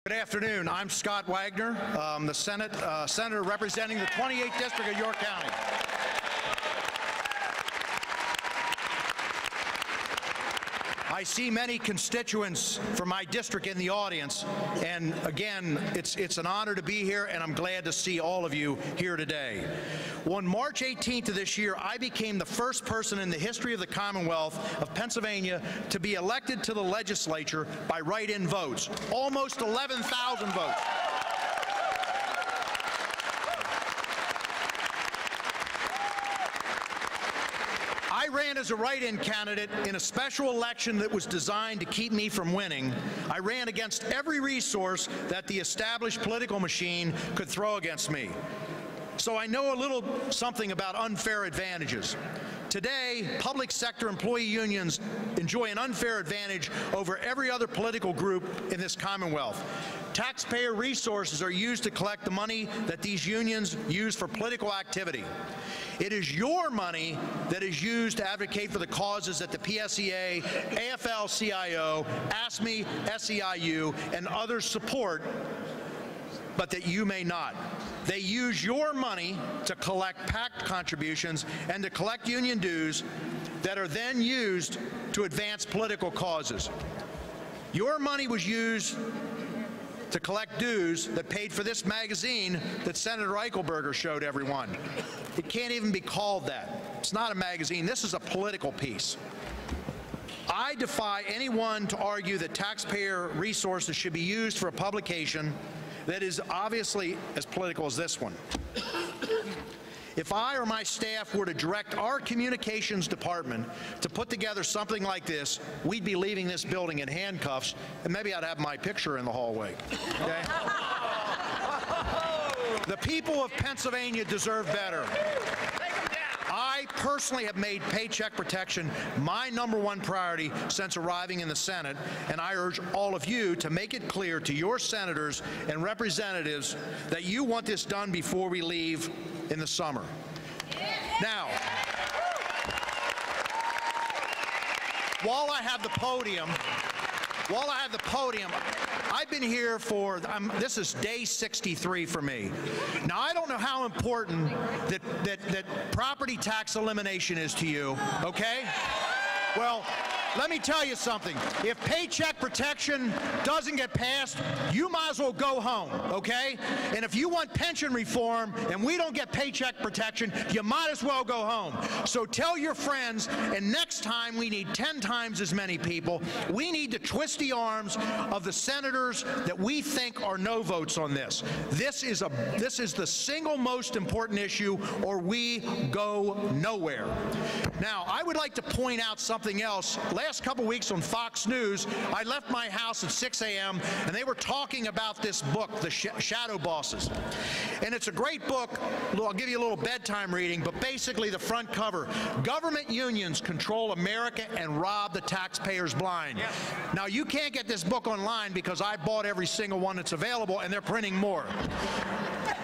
Good afternoon. I'm Scott Wagner, the Senator representing the 28th District of York County. I see many constituents from my district in the audience, and again, it's an honor to be here, and I'm glad to see all of you here today. On March 18th of this year, I became the first person in the history of the Commonwealth of Pennsylvania to be elected to the legislature by write-in votes, almost 11,000 votes. I ran as a write-in candidate in a special election that was designed to keep me from winning. I ran against every resource that the established political machine could throw against me. So I know a little something about unfair advantages. Today, public sector employee unions enjoy an unfair advantage over every other political group in this Commonwealth. Taxpayer resources are used to collect the money that these unions use for political activity. It is your money that is used to advocate for the causes that the PSEA, AFL-CIO, ASME, SEIU, and others support, but that you may not. They use your money to collect PAC contributions and to collect union dues that are then used to advance political causes. Your money was used to collect dues that paid for this magazine that Senator Eichelberger showed everyone. It can't even be called that. It's not a magazine. This is a political piece. I defy anyone to argue that taxpayer resources should be used for a publication that is obviously as political as this one. If I or my staff were to direct our communications department to put together something like this, we'd be leaving this building in handcuffs, and maybe I'd have my picture in the hallway. Okay? The people of Pennsylvania deserve better. I personally have made Paycheck Protection my #1 priority since arriving in the Senate, and I urge all of you to make it clear to your senators and representatives that you want this done before we leave in the summer. Now, while I have the podium, I've been here for, this is day 63 for me. Now, I don't know how important that property tax elimination is to you, okay? Well, let me tell you something. If Paycheck Protection doesn't get passed, you might as well go home, okay? And if you want pension reform and we don't get Paycheck Protection, you might as well go home. So tell your friends, and next time we need 10 times as many people. We need to twist the arms of the senators that we think are no votes on this. This is the single most important issue, or we go nowhere. Now, I would like to point out something else. Last couple weeks on Fox News, I left my house at 6 a.m. and they were talking about this book, The Shadow Bosses. And it's a great book. I'll give you a little bedtime reading, but basically the front cover. Government unions control America and rob the taxpayers blind. Yeah. Now, you can't get this book online because I bought every single one that's available, and they're printing more.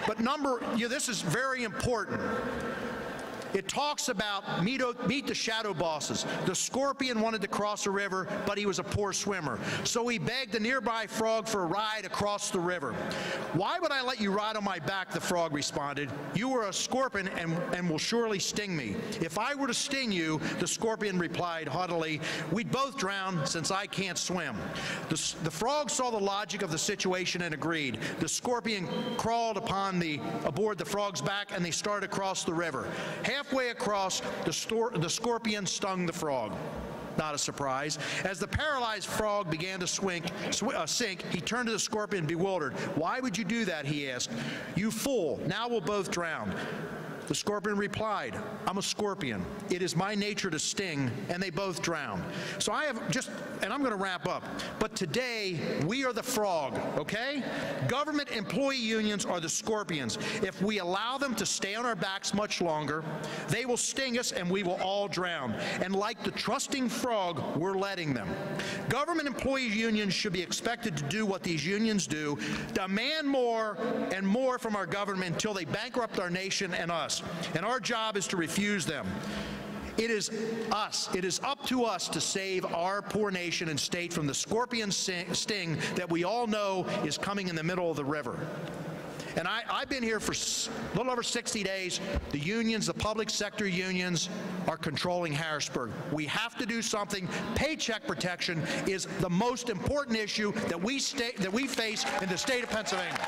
But this is very important. It talks about meet the shadow bosses. The scorpion wanted to cross a river, but he was a poor swimmer. So he begged a nearby frog for a ride across the river. "Why would I let you ride on my back?" the frog responded. "You are a scorpion and will surely sting me." "If I were to sting you," the scorpion replied haughtily, "we'd both drown since I can't swim." The frog saw the logic of the situation and agreed. The scorpion crawled aboard the frog's back, and they started across the river. Halfway across, the scorpion stung the frog. Not a surprise. As the paralyzed frog began to sink, he turned to the scorpion bewildered. "Why would you do that?" he asked. "You fool, now we'll both drown." The scorpion replied, "I'm a scorpion. It is my nature to sting," and they both drowned. So and I'm going to wrap up, but today we are the frog, okay? Government employee unions are the scorpions. If we allow them to stay on our backs much longer, they will sting us and we will all drown. And like the trusting frog, we're letting them. Government employee unions should be expected to do what these unions do, demand more and more from our government until they bankrupt our nation and us. And our job is to refuse them. It is us. It is up to us to save our poor nation and state from the scorpion sting that we all know is coming in the middle of the river. And I've been here for a little over 60 days. The unions, the public sector unions, are controlling Harrisburg. We have to do something. Paycheck protection is the most important issue that we face in the state of Pennsylvania.